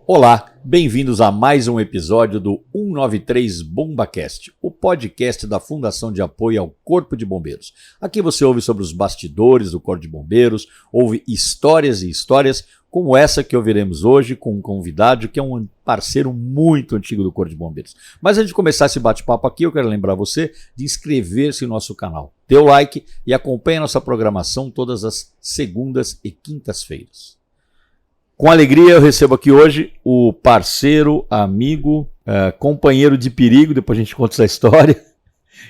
Olá, bem-vindos a mais um episódio do 193 BombaCast, o podcast da Fundação de Apoio ao Corpo de Bombeiros. Aqui você ouve sobre os bastidores do Corpo de Bombeiros, ouve histórias e histórias como essa que ouviremos hoje com um convidado que é um parceiro muito antigo do Corpo de Bombeiros. Mas antes de começar esse bate-papo aqui, eu quero lembrar você de inscrever-se no nosso canal, dê o like e acompanhe a nossa programação todas as segundas e quintas-feiras. Com alegria eu recebo aqui hoje o parceiro, amigo, companheiro de perigo, depois a gente conta essa história,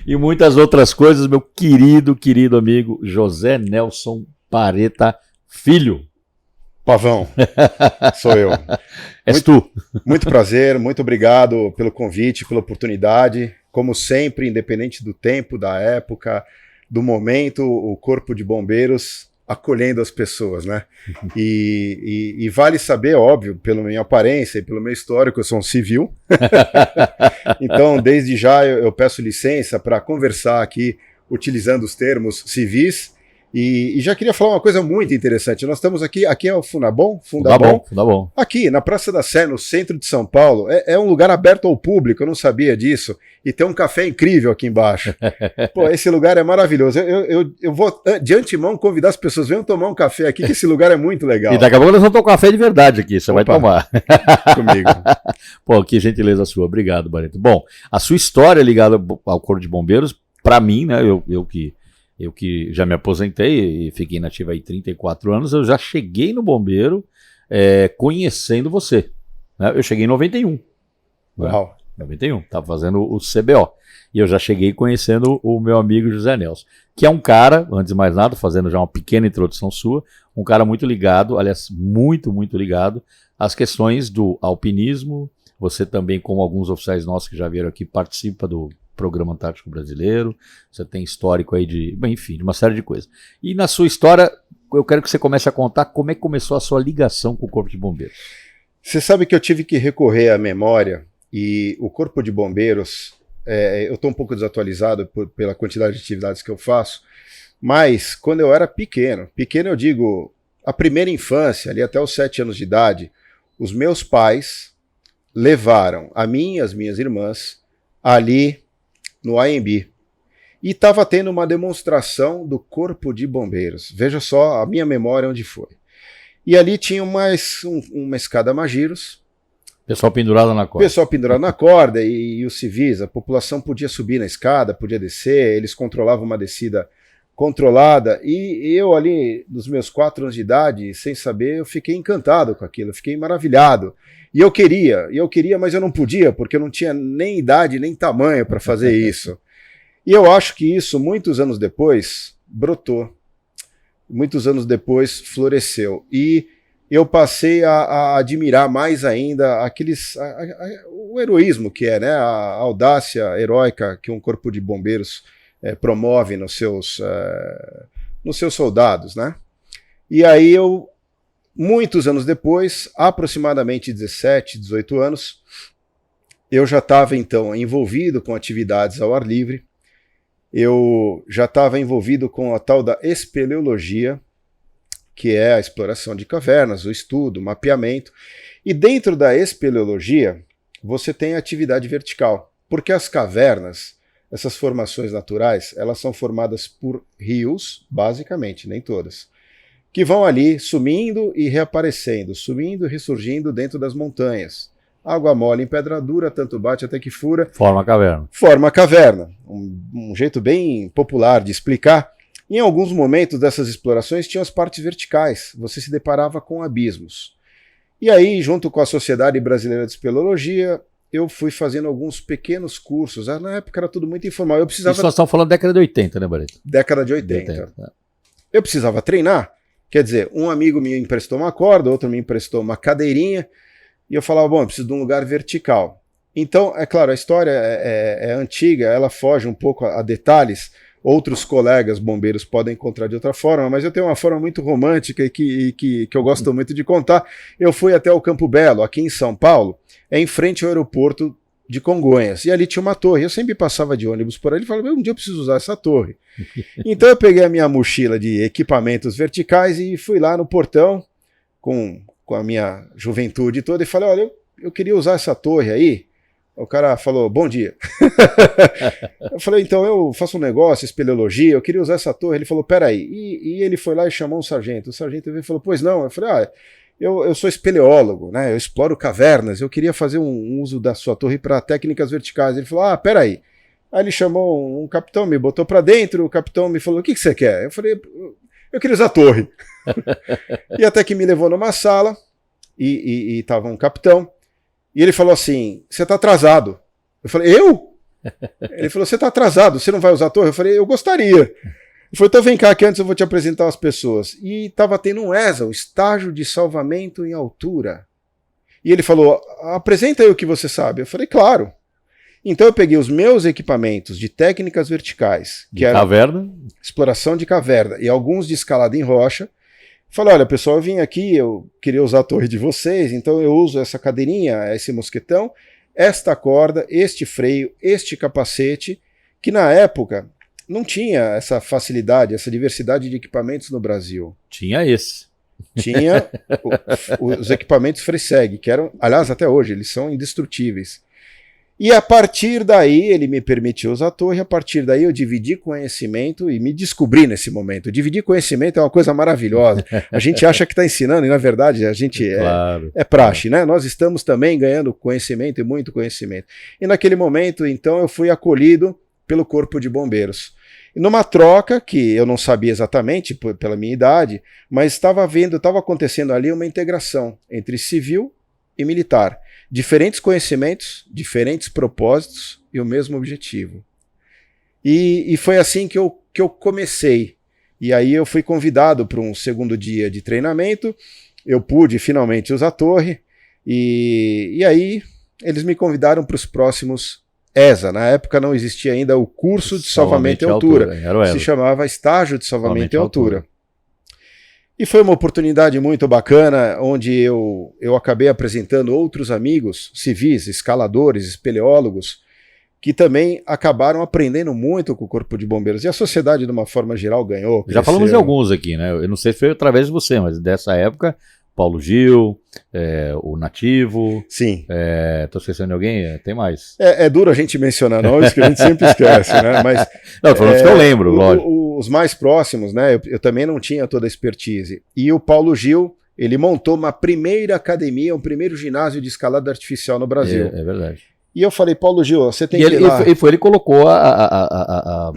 e muitas outras coisas, meu querido amigo José Nelson Pareta Filho. Pavão, sou eu. És tu. Muito prazer, muito obrigado pelo convite, pela oportunidade. Como sempre, independente do tempo, da época, do momento, o Corpo de Bombeiros acolhendo as pessoas, né? E vale saber, óbvio, pela minha aparência e pelo meu histórico, eu sou um civil. Então, desde já, eu peço licença para conversar aqui, utilizando os termos civis. E já queria falar uma coisa muito interessante. Nós estamos aqui é o Fundabom? Fundabom. Aqui, na Praça da Sé, no centro de São Paulo. É um lugar aberto ao público, eu não sabia disso. E tem um café incrível aqui embaixo. Pô, esse lugar é maravilhoso. Eu vou, de antemão, convidar as pessoas, venham tomar um café aqui, que esse lugar é muito legal. E daqui a pouco nós vamos tomar um café de verdade aqui, você vai tomar. Comigo. Pô, que gentileza sua. Obrigado, Barreto. Bom, a sua história ligada ao Corpo de Bombeiros, para mim, né, eu que já me aposentei e fiquei inativo aí 34 anos, eu já cheguei no bombeiro conhecendo você. Né? Eu cheguei em 91. Uau. 91, estava fazendo o CBO. E eu já cheguei conhecendo o meu amigo José Nelson, que é um cara, antes de mais nada, fazendo já uma pequena introdução sua, um cara muito ligado, aliás, muito ligado às questões do alpinismo. Você também, como alguns oficiais nossos que já vieram aqui, participa do Programa Antártico Brasileiro, você tem histórico aí de uma série de coisas. E na sua história, eu quero que você comece a contar como é que começou a sua ligação com o Corpo de Bombeiros. Você sabe que eu tive que recorrer à memória, e o Corpo de Bombeiros, eu estou um pouco desatualizado pela quantidade de atividades que eu faço, mas quando eu era pequeno eu digo, a primeira infância, ali até os 7 anos de idade, os meus pais levaram a mim e as minhas irmãs ali no AMB. E estava tendo uma demonstração do Corpo de Bombeiros. Veja só a minha memória onde foi. E ali tinha uma escada Magiros. Pessoal pendurado na corda. Pessoal pendurado na corda e os civis, a população podia subir na escada, podia descer, eles controlavam uma descida controlada. E eu ali, dos meus 4 anos de idade, sem saber, eu fiquei encantado com aquilo, eu fiquei maravilhado. E eu queria, mas eu não podia, porque eu não tinha nem idade, nem tamanho para fazer isso. E eu acho que isso, muitos anos depois, brotou. Muitos anos depois, floresceu. E eu passei a admirar mais ainda o heroísmo que é, né? A audácia heróica que um corpo de bombeiros promove nos seus soldados, né? E aí muitos anos depois, aproximadamente 17, 18 anos, eu já estava então envolvido com atividades ao ar livre, eu já estava envolvido com a tal da espeleologia, que é a exploração de cavernas, o estudo, o mapeamento, e dentro da espeleologia você tem a atividade vertical, porque as cavernas, essas formações naturais, elas são formadas por rios, basicamente, nem todas, que vão ali sumindo e reaparecendo, sumindo e ressurgindo dentro das montanhas. Água mole em pedra dura, tanto bate até que fura. Forma a caverna. Forma a caverna. Um jeito bem popular de explicar. Em alguns momentos dessas explorações tinham as partes verticais. Você se deparava com abismos. E aí, junto com a Sociedade Brasileira de Espeleologia, eu fui fazendo alguns pequenos cursos. Na época era tudo muito informal. Isso nós estamos falando da década de 80, né, Barreto? Década de 80. Eu precisava treinar. Quer dizer, um amigo me emprestou uma corda, outro me emprestou uma cadeirinha, e eu falava, bom, eu preciso de um lugar vertical. Então, é claro, a história é antiga, ela foge um pouco a detalhes, outros colegas bombeiros podem encontrar de outra forma, mas eu tenho uma forma muito romântica e que eu gosto muito de contar. Eu fui até o Campo Belo, aqui em São Paulo, em frente ao aeroporto de Congonhas, e ali tinha uma torre. Eu sempre passava de ônibus por ali e falava, um dia eu preciso usar essa torre. Então eu peguei a minha mochila de equipamentos verticais e fui lá no portão com com a minha juventude toda, e falei, olha, eu queria usar essa torre aí. O cara falou, bom dia. Eu falei, então eu faço um negócio, espeleologia, eu queria usar essa torre. Ele falou, peraí. E ele foi lá e chamou um sargento. O sargento veio e falou, pois não. Eu falei, eu sou espeleólogo, né? Eu exploro cavernas, eu queria fazer um uso da sua torre para técnicas verticais. Ele falou, peraí. Aí ele chamou um capitão, me botou para dentro, o capitão me falou, o que você quer? Eu falei, eu queria usar a torre. E até que me levou numa sala, e tava um capitão, e ele falou assim, você está atrasado. Eu falei, eu? Ele falou, você está atrasado, você não vai usar a torre? Eu falei, eu gostaria. Ele falou, então vem cá que antes eu vou te apresentar as pessoas. E estava tendo um ESA, o estágio de salvamento em altura. E ele falou, apresenta aí o que você sabe. Eu falei, claro. Então eu peguei os meus equipamentos de técnicas verticais, que era caverna, exploração de caverna, e alguns de escalada em rocha. Falei, olha pessoal, eu vim aqui, eu queria usar a torre de vocês, então eu uso essa cadeirinha, esse mosquetão, esta corda, este freio, este capacete, que na época não tinha essa facilidade, essa diversidade de equipamentos no Brasil. Tinha esse. Tinha os equipamentos Freeseg, que eram, aliás, até hoje, eles são indestrutíveis. E a partir daí ele me permitiu usar a torre, a partir daí eu dividi conhecimento e me descobri nesse momento. Dividir conhecimento é uma coisa maravilhosa. A gente acha que está ensinando e na verdade a gente claro, é praxe, né? Nós estamos também ganhando conhecimento e muito conhecimento. E naquele momento, então, eu fui acolhido pelo Corpo de Bombeiros. E numa troca que eu não sabia exatamente pela minha idade, mas estava acontecendo ali uma integração entre civil e militar. Diferentes conhecimentos, diferentes propósitos e o mesmo objetivo. E foi assim que eu comecei. E aí eu fui convidado para um segundo dia de treinamento, eu pude finalmente usar a torre, e aí eles me convidaram para os próximos ESA. Na época não existia ainda o curso de salvamento em altura. Se chamava estágio de salvamento em altura. E foi uma oportunidade muito bacana, onde eu acabei apresentando outros amigos civis, escaladores, espeleólogos, que também acabaram aprendendo muito com o Corpo de Bombeiros. E a sociedade, de uma forma geral, ganhou. Já falamos de alguns aqui, né? Eu não sei se foi através de você, mas dessa época, Paulo Gil, o Nativo. Sim. Tô esquecendo de alguém? Tem mais. É duro a gente mencionar nomes, que a gente sempre esquece, né? Mas, não, tô falando que eu lembro, lógico. Os mais próximos, né? Eu também não tinha toda a expertise. E o Paulo Gil, ele montou uma primeira academia, um primeiro ginásio de escalada artificial no Brasil. É verdade. E eu falei, Paulo Gil, você tem que ir lá. Ele colocou a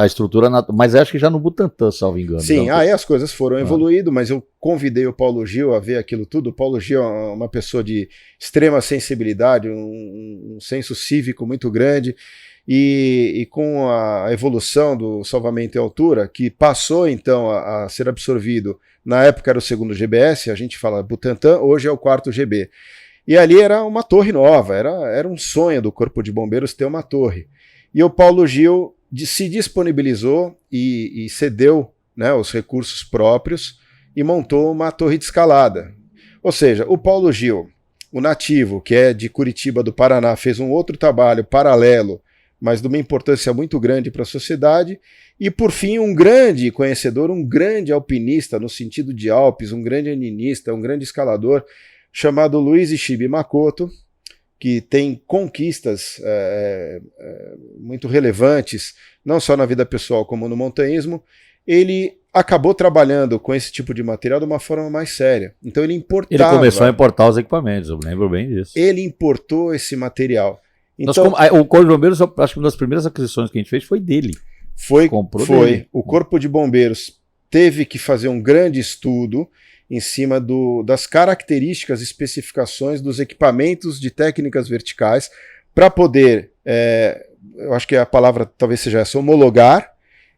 estrutura, mas acho que já no Butantã, salvo engano. Sim, aí as coisas foram evoluindo, mas eu convidei o Paulo Gil a ver aquilo tudo. O Paulo Gil é uma pessoa de extrema sensibilidade, um senso cívico muito grande, e com a evolução do salvamento em altura, que passou então a ser absorvido, na época era o segundo GBS, a gente fala Butantã, hoje é o quarto GB. E ali era uma torre nova, era um sonho do Corpo de Bombeiros ter uma torre. E o Paulo Gil se disponibilizou e cedeu, né, os recursos próprios e montou uma torre de escalada. Ou seja, o Paulo Gil, o Nativo, que é de Curitiba do Paraná, fez um outro trabalho paralelo, mas de uma importância muito grande para a sociedade. E, por fim, um grande conhecedor, um grande alpinista no sentido de Alpes, um grande aninista, um grande escalador, chamado Luiz Ishibe Makoto, que tem conquistas muito relevantes, não só na vida pessoal como no montanhismo. Ele acabou trabalhando com esse tipo de material de uma forma mais séria. Então ele importava... Ele começou a importar os equipamentos, eu lembro bem disso. Ele importou esse material. Então, o Corpo de Bombeiros, acho que uma das primeiras aquisições que a gente fez foi dele. Foi. O Corpo de Bombeiros teve que fazer um grande estudo em cima das características e especificações dos equipamentos de técnicas verticais para poder, eu acho que a palavra talvez seja essa, homologar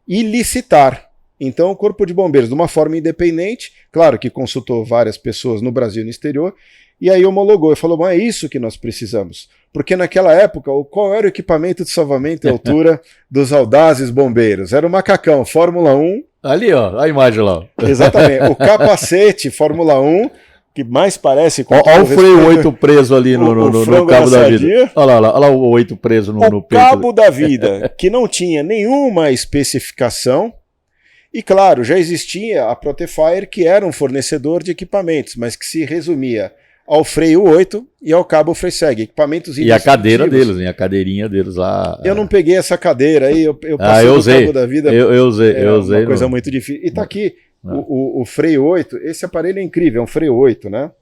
e licitar. Então o Corpo de Bombeiros, de uma forma independente, claro que consultou várias pessoas no Brasil e no exterior, e aí homologou e falou, bom, é isso que nós precisamos. Porque naquela época, qual era o equipamento de salvamento em altura dos audazes bombeiros? Era o macacão Fórmula 1. Ali, ó, a imagem lá. Exatamente, o capacete Fórmula 1, que mais parece com... Olha o freio 8 preso ali no cabo da vida. Olha lá o 8 preso no peito. O cabo da vida, que não tinha nenhuma especificação, E claro, já existia a Protefire, que era um fornecedor de equipamentos, mas que se resumia ao freio 8 e ao cabo Freiseg, equipamentos e a cadeira deles, né? A cadeirinha deles lá. Eu não peguei essa cadeira aí, eu passei do usei. cabo da vida. Eu usei. Uma coisa muito difícil. E tá aqui o freio 8, esse aparelho é incrível, é um freio 8, né?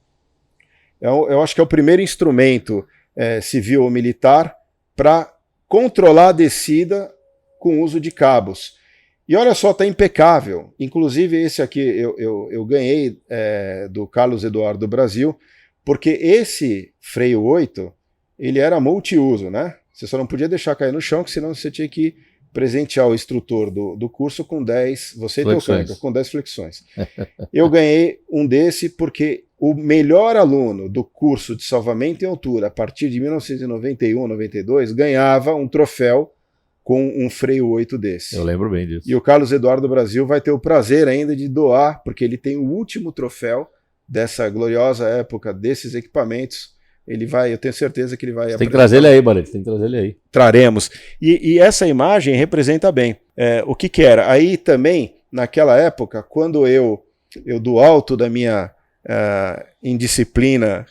Eu acho que é o primeiro instrumento civil ou militar para controlar a descida com uso de cabos. E olha só, tá impecável. Inclusive esse aqui eu ganhei do Carlos Eduardo do Brasil, porque esse freio 8, ele era multiuso, né? Você só não podia deixar cair no chão, que senão você tinha que presentear o instrutor do curso com 10, você e teu câmbio, com 10 flexões. Eu ganhei um desse porque o melhor aluno do curso de salvamento em altura, a partir de 1991, 92, ganhava um troféu com um freio 8 desse. Eu lembro bem disso. E o Carlos Eduardo do Brasil vai ter o prazer ainda de doar, porque ele tem o último troféu dessa gloriosa época desses equipamentos. Ele vai, eu tenho certeza que ele vai... Você tem que trazer ele aí, Barreto, tem que trazer ele aí. Traremos. E essa imagem representa bem o que era. Aí também, naquela época, quando eu do alto da minha indisciplina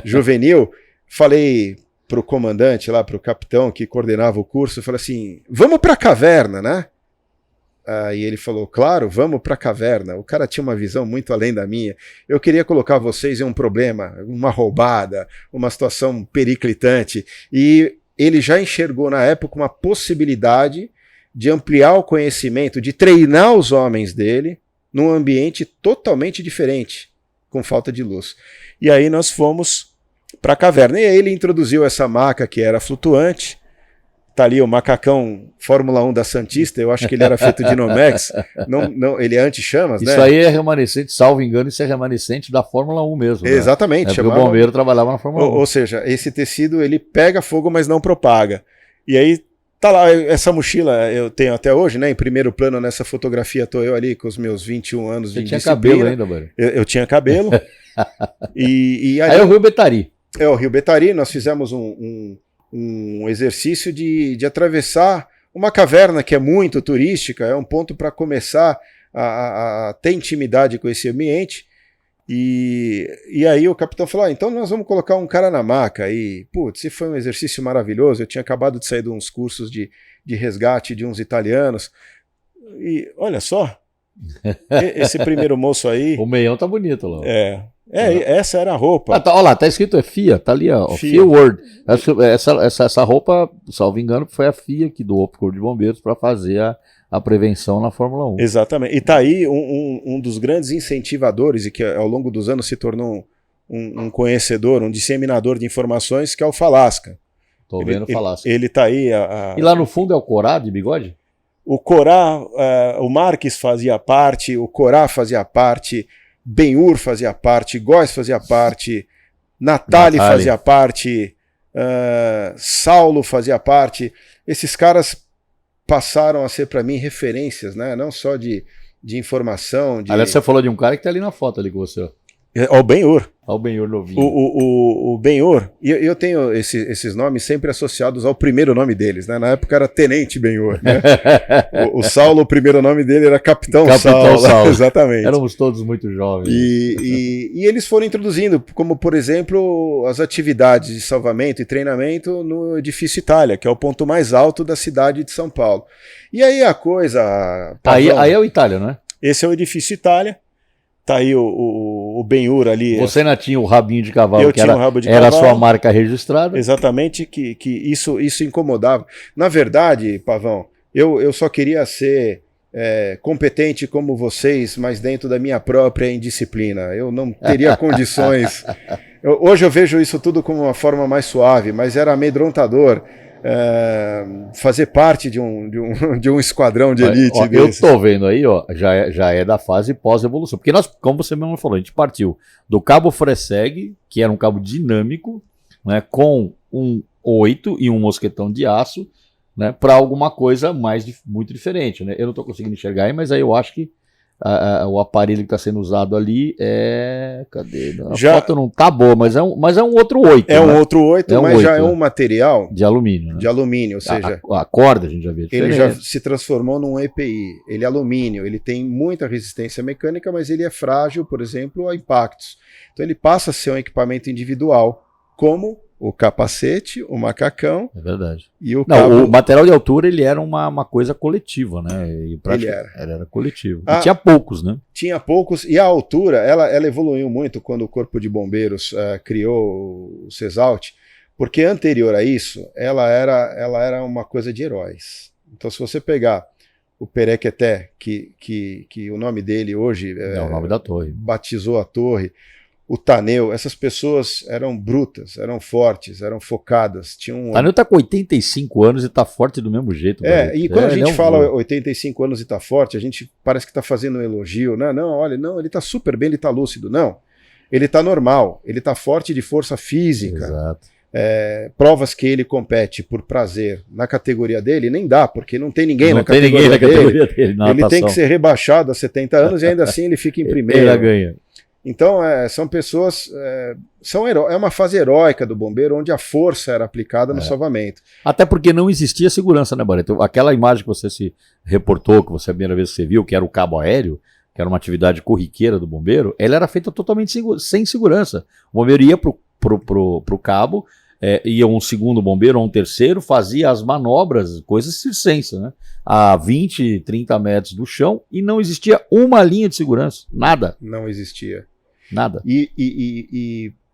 juvenil, falei para o comandante lá, para o capitão que coordenava o curso, falei assim, vamos para a caverna, né? Aí ele falou, claro, vamos para a caverna. O cara tinha uma visão muito além da minha. Eu queria colocar vocês em um problema, uma roubada, uma situação periclitante. E ele já enxergou na época uma possibilidade de ampliar o conhecimento, de treinar os homens dele num ambiente totalmente diferente, com falta de luz. E aí nós fomos para a caverna. E aí ele introduziu essa maca que era flutuante. Tá ali o macacão Fórmula 1 da Santista, eu acho que ele era feito de Nomex, não, ele é anti-chamas, né? Isso aí é remanescente, salvo engano, isso é remanescente da Fórmula 1 mesmo. Né? Exatamente. Porque o bombeiro trabalhava na Fórmula 1. Ou seja, esse tecido ele pega fogo, mas não propaga. E aí tá lá, essa mochila eu tenho até hoje, né? Em primeiro plano nessa fotografia tô eu ali com os meus 21 anos de disciplina. Você tinha cabelo ainda, Barreto? Eu tinha cabelo. Aí é o Rio Betari. É o Rio Betari, nós fizemos um exercício de atravessar uma caverna que é muito turística, é um ponto para começar a ter intimidade com esse ambiente. E aí o capitão falou, então nós vamos colocar um cara na maca. E, putz, foi um exercício maravilhoso. Eu tinha acabado de sair de uns cursos de resgate de uns italianos. E olha só, esse primeiro moço aí... O meião tá bonito lá. Essa era a roupa. Olha lá, tá escrito FIA, tá ali, ó, FIA World. Essa roupa, salvo engano, foi a FIA que doou pro Corpo de Bombeiros para fazer a prevenção na Fórmula 1. Exatamente. E tá aí um dos grandes incentivadores e que ao longo dos anos se tornou um conhecedor, um disseminador de informações, que é o Falasca. Tô vendo o Falasca. Ele tá aí... E lá no fundo é o Corá de bigode? O Corá, o Marques fazia parte, o Corá fazia parte... Ben-Hur fazia parte, Góes fazia parte, Natali fazia parte, Saulo fazia parte. Esses caras passaram a ser para mim referências, né? Não só de informação. Aliás, você falou de um cara que tá ali na foto ali com você. O Ben-Hur. O Ben-Hur novinho. O Ben-Hur, e eu tenho esses nomes sempre associados ao primeiro nome deles, né? Na época era Tenente Ben-Hur, né? o Saulo, o primeiro nome dele era Capitão Saulo. Exatamente. Éramos todos muito jovens. E eles foram introduzindo, como por exemplo, as atividades de salvamento e treinamento no Edifício Itália, que é o ponto mais alto da cidade de São Paulo. E aí a coisa... Aí é o Itália, não é? Esse é o Edifício Itália. Tá aí o Ben-Hur ali. Você ainda tinha o rabinho de cavalo, eu que tinha um rabo de era cavalo, a sua marca registrada. Exatamente, que isso incomodava. Na verdade, Pavão, eu só queria ser competente como vocês, mas dentro da minha própria indisciplina. Eu não teria condições. Hoje eu vejo isso tudo como uma forma mais suave, mas era amedrontador. Fazer parte de um esquadrão de elite. Ó, eu tô vendo aí, ó, já é da fase pós-evolução. Porque nós, como você mesmo falou, a gente partiu do cabo Freiseg, que era um cabo dinâmico, né, com um 8 e um mosquetão de aço, né, para alguma coisa muito diferente. Né? Eu não tô conseguindo enxergar aí, mas aí eu acho que o aparelho que está sendo usado ali é... Cadê? A Já... foto não tá boa, mas é um outro 8. É um outro 8, mas 8, já é um material de alumínio. Né? De alumínio, ou seja... A corda a gente já viu. Ele já se transformou num EPI. Ele é alumínio, ele tem muita resistência mecânica, mas ele é frágil, por exemplo, a impactos. Então ele passa a ser um equipamento individual, como o capacete, o macacão e o cabo. O material de altura ele era uma coisa coletiva, né? E ele era coletivo. E tinha poucos, né? Tinha poucos, e a altura, ela evoluiu muito quando o Corpo de Bombeiros criou o CESALT, porque anterior a isso, ela era uma coisa de heróis. Então, se você pegar o Perequeté, que o nome dele hoje é o nome da torre, batizou a torre, o Taneu, essas pessoas eram brutas, eram fortes, eram focadas. O Taneu está com 85 anos e está forte do mesmo jeito. E quando a gente fala 85 anos e está forte, a gente parece que está fazendo um elogio. Não, olha, não, ele está super bem, ele está lúcido. Não, ele está normal, ele está forte de força física. Exato. Provas que ele compete por prazer na categoria dele, nem dá, porque não tem ninguém na categoria dele. Ele tem que ser rebaixado a 70 anos e ainda assim ele fica em primeiro. Ele ganha. Então, são pessoas, é uma fase heróica do bombeiro, onde a força era aplicada no salvamento. Até porque não existia segurança, né, Barreto? Aquela imagem que você se reportou, que você a primeira vez que você viu, que era o cabo aéreo, que era uma atividade corriqueira do bombeiro, ela era feita totalmente sem segurança. O bombeiro ia pro cabo, ia um segundo bombeiro ou um terceiro, fazia as manobras, coisas circenses, né? A 20, 30 metros do chão, e não existia uma linha de segurança, nada. Não existia. Nada.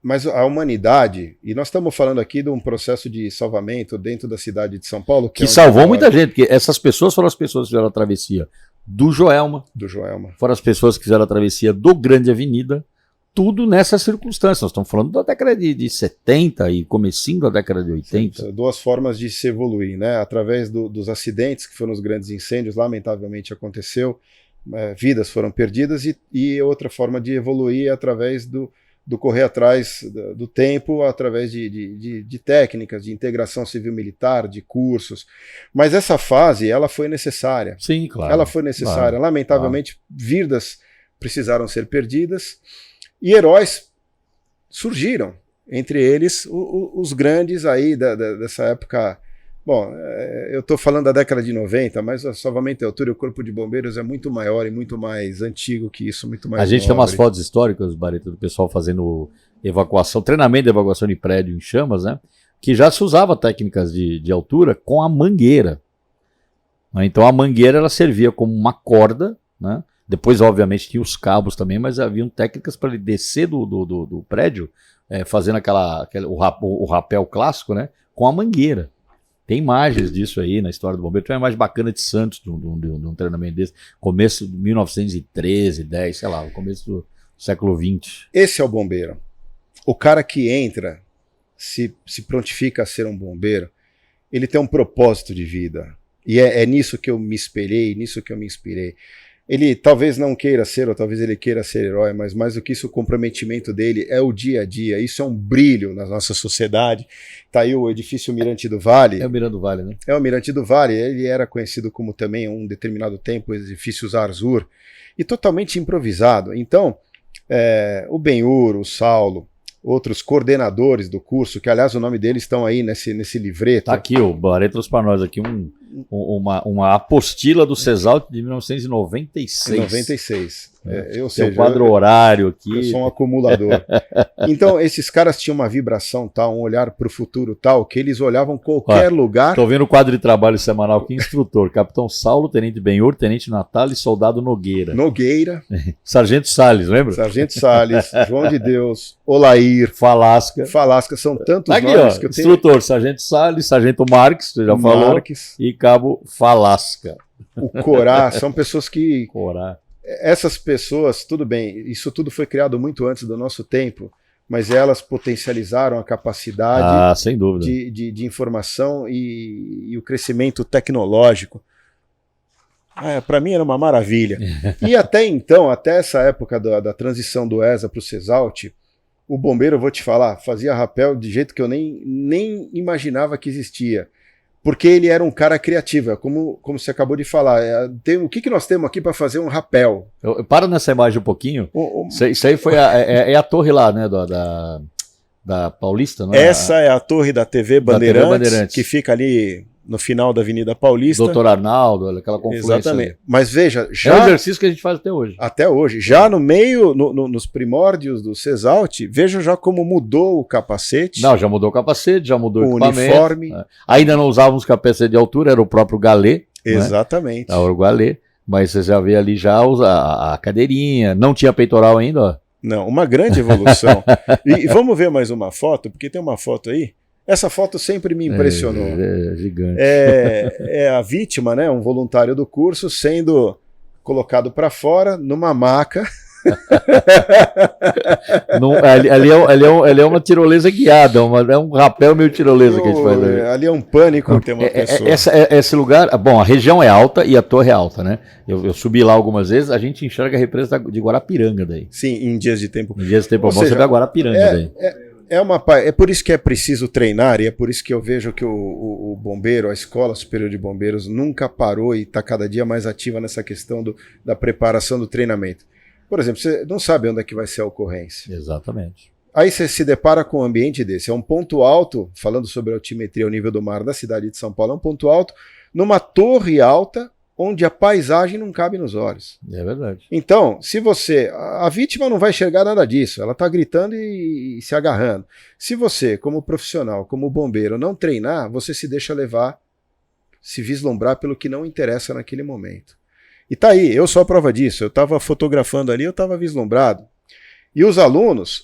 Mas a humanidade, e nós estamos falando aqui de um processo de salvamento dentro da cidade de São Paulo. Que salvou muita gente, porque essas pessoas foram as pessoas que fizeram a travessia do Joelma. Foram as pessoas que fizeram a travessia do Grande Avenida, tudo nessas circunstâncias. Nós estamos falando da década de 70 e comecinho da década de 80. Sim, duas formas de se evoluir, né? Através dos acidentes, que foram os grandes incêndios, lamentavelmente aconteceu, vidas foram perdidas, e outra forma de evoluir através do correr atrás do tempo, através de técnicas, de integração civil-militar, de cursos. Mas essa fase, ela foi necessária. Sim, claro. Ela foi necessária. Claro, lamentavelmente, vidas precisaram ser perdidas, e heróis surgiram, entre eles os grandes aí dessa época. Bom, eu estou falando da década de 90, mas o salvamento de altura e o Corpo de Bombeiros é muito maior e muito mais antigo que isso, muito mais A gente tem umas fotos históricas, Barreto, do pessoal fazendo evacuação, treinamento de evacuação de prédio em chamas, né? Que já se usava técnicas de altura com a mangueira. Então a mangueira ela servia como uma corda, né? Depois, obviamente, tinha os cabos também, mas haviam técnicas para ele descer do prédio, fazendo o rapel clássico, né? Com a mangueira. Tem imagens disso aí na história do bombeiro. Tem uma imagem bacana de Santos, de um treinamento desse. Começo de 1913, 10, sei lá, o começo do século 20. Esse é o bombeiro. O cara que entra, se prontifica a ser um bombeiro, ele tem um propósito de vida. E é nisso que eu me espelhei, nisso que eu me inspirei. Ele talvez não queira ser, ou talvez ele queira ser herói, mas mais do que isso, o comprometimento dele é o dia a dia. Isso é um brilho na nossa sociedade. Está aí o edifício Mirante do Vale. É o Mirante do Vale, né? É o Mirante do Vale. Ele era conhecido como também, um determinado tempo, o edifício Zarzur, e totalmente improvisado. Então, o Benhur, o Saulo, outros coordenadores do curso, que aliás o nome deles estão aí nesse livreto. Tá aqui, o Barreto trouxe para nós aqui uma apostila do CESALT de 1996. 96. Ou seja, o quadro horário aqui. Eu sou um acumulador. Então, esses caras tinham uma vibração tal, um olhar para o futuro tal, que eles olhavam qualquer lugar. Estou vendo o quadro de trabalho semanal aqui, instrutor. Capitão Saulo, Tenente Benhur, Tenente Natal e Soldado Nogueira. Sargento Salles, lembra? Sargento Salles, João de Deus, Olair. Falasca. São tantos aqui, nomes que eu tenho. Instrutor, Sargento Salles, Sargento Marques, você já falou. Marques. E Cabo Falasca. O Corá, são pessoas que... Corá. Essas pessoas, tudo bem, isso tudo foi criado muito antes do nosso tempo, mas elas potencializaram a capacidade sem dúvida. De informação e o crescimento tecnológico. Para mim era uma maravilha. E até então, até essa época da transição do ESA para o CESALT, o bombeiro, eu vou te falar, fazia rapel de jeito que eu nem imaginava que existia. porque ele era um cara criativo, como você acabou de falar. O que nós temos aqui para fazer um rapel? Para nessa imagem um pouquinho. Isso aí foi a torre lá, né? Da Paulista, não é? Essa é a torre da TV Bandeirantes, que fica ali no final da Avenida Paulista. Doutor Arnaldo, aquela confluência. Exatamente. Ali. Mas veja, já... É um exercício que a gente faz até hoje. Até hoje. Já no meio, nos primórdios do Cesalt, veja já como mudou o capacete. Não, já mudou o capacete, já mudou o uniforme. Né? Ainda não usávamos capacete de altura, era o próprio galê. Exatamente. Né? Era o galê. Mas você já vê ali já a cadeirinha. Não tinha peitoral ainda, ó. Não, uma grande evolução. E vamos ver mais uma foto, porque tem uma foto aí. Essa foto sempre me impressionou. É gigante. É a vítima, né, um voluntário do curso, sendo colocado para fora numa maca. Ali é uma tirolesa guiada, é um rapel meio tirolesa que a gente faz. Ali é um pânico ter uma pessoa. Esse lugar, bom, a região é alta e a torre é alta, né? Eu subi lá algumas vezes, a gente enxerga a represa de Guarapiranga daí. Sim, em dias de tempo. Em dias de tempo bom, você vê a Guarapiranga daí. É por isso que é preciso treinar, e é por isso que eu vejo que o bombeiro, a Escola Superior de Bombeiros, nunca parou e está cada dia mais ativa nessa questão da preparação do treinamento. Por exemplo, você não sabe onde é que vai ser a ocorrência. Exatamente. Aí você se depara com um ambiente desse. É um ponto alto, falando sobre a altimetria ao nível do mar da cidade de São Paulo, é um ponto alto, numa torre alta, onde a paisagem não cabe nos olhos. É verdade. Então, se você... A vítima não vai enxergar nada disso, ela está gritando e se agarrando. Se você, como profissional, como bombeiro, não treinar, você se deixa levar, se vislumbrar pelo que não interessa naquele momento. E tá aí, eu sou a prova disso. Eu estava fotografando ali, eu estava vislumbrado. E os alunos,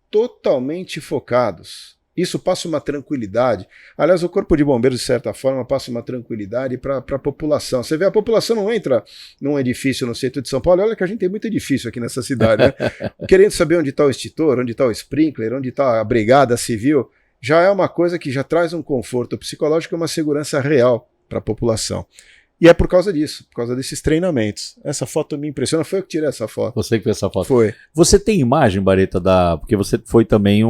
totalmente focados. Isso passa uma tranquilidade. Aliás, o Corpo de Bombeiros, de certa forma, passa uma tranquilidade para a população. Você vê, a população não entra num edifício no centro de São Paulo. Olha que a gente tem muito edifício aqui nessa cidade, né? Querendo saber onde está o extintor, onde está o sprinkler, onde está a brigada civil. Já é uma coisa que já traz um conforto psicológico e uma segurança real para a população. E é por causa disso, por causa desses treinamentos. Essa foto me impressiona, foi eu que tirei essa foto. Você que fez essa foto. Foi. Você tem imagem, Bareta, porque você foi também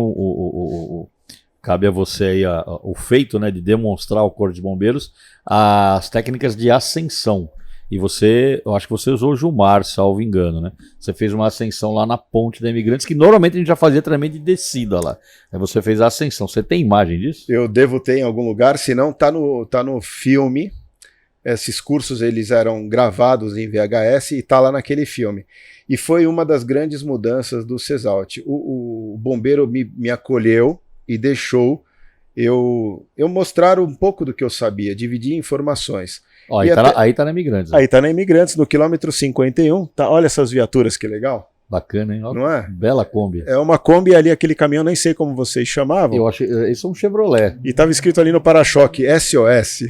cabe a você aí o feito, né, de demonstrar ao Corpo de Bombeiros as técnicas de ascensão. E eu acho que você usou o Jumar, salvo engano, né? Você fez uma ascensão lá na ponte da Imigrantes, que normalmente a gente já fazia treinamento de descida lá. Aí você fez a ascensão. Você tem imagem disso? Eu devo ter em algum lugar, senão tá no filme. Esses cursos eles eram gravados em VHS e está lá naquele filme. E foi uma das grandes mudanças do Cesalt. O bombeiro me acolheu e deixou eu mostrar um pouco do que eu sabia, dividir informações. Ó, aí tá na Imigrantes. Aí tá na Imigrantes, no quilômetro 51. Tá, olha essas viaturas, que legal. Bacana, hein? Ó, não é? Bela Kombi. É uma Kombi ali, aquele caminhão, nem sei como vocês chamavam. Eu acho isso é um Chevrolet. E tava escrito ali no para-choque, SOS.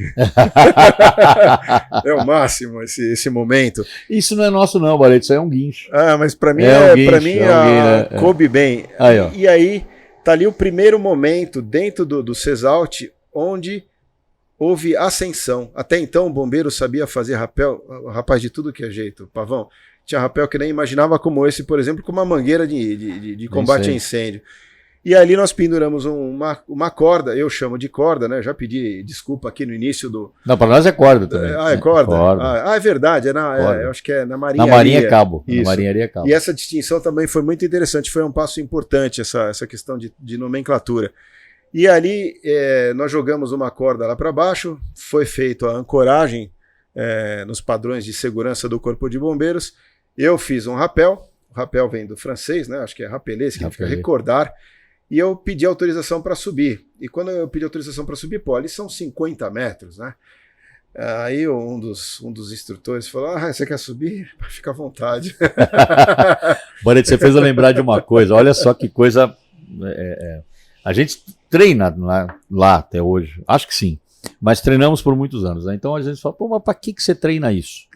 É o máximo esse momento. Isso não é nosso não, Barreto, isso aí é um guincho. Ah, mas para mim, coube bem. Aí, ó. E aí, tá ali o primeiro momento dentro do Cesalt, onde houve ascensão. Até então o bombeiro sabia fazer rapel, rapaz, de tudo que é jeito, Pavão. Tinha rapel que nem imaginava, como esse, por exemplo, com uma mangueira de combate a incêndio. E ali nós penduramos uma corda, eu chamo de corda, né? Já pedi desculpa aqui no início do... Não, para nós é corda também. É corda? É verdade, eu acho que é na marinharia. Na marinha é cabo. Isso. Na marinharia é cabo. E essa distinção também foi muito interessante, foi um passo importante, essa questão de nomenclatura. E ali nós jogamos uma corda lá para baixo, foi feita a ancoragem nos padrões de segurança do Corpo de Bombeiros. Eu fiz um rapel, o rapel vem do francês, né? Acho que é rappeler, significa recordar, e eu pedi autorização para subir. E quando eu pedi autorização para subir, ali são 50 metros, né? Aí um dos instrutores falou, você quer subir? Fica à vontade. Bonetti, você fez eu lembrar de uma coisa, olha só que coisa... A gente treina lá até hoje, acho que sim, mas treinamos por muitos anos, né? Então a gente fala, mas para que você treina isso?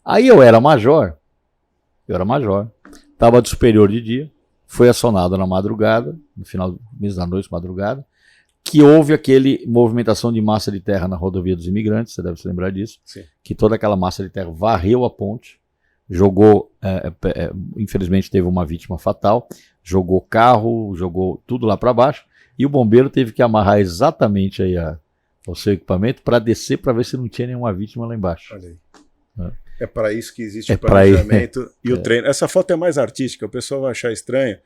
Aí eu era major, estava de superior de dia, foi acionado na madrugada, no final do mês da noite, madrugada, que houve aquele movimentação de massa de terra na rodovia dos Imigrantes, você deve se lembrar disso, sim. Que toda aquela massa de terra varreu a ponte, jogou, infelizmente teve uma vítima fatal, jogou carro, jogou tudo lá para baixo, e o bombeiro teve que amarrar exatamente aí o seu equipamento para descer para ver se não tinha nenhuma vítima lá embaixo. Olha aí. É. É para isso que existe o planejamento e o treino. Essa foto é mais artística, o pessoal vai achar estranho,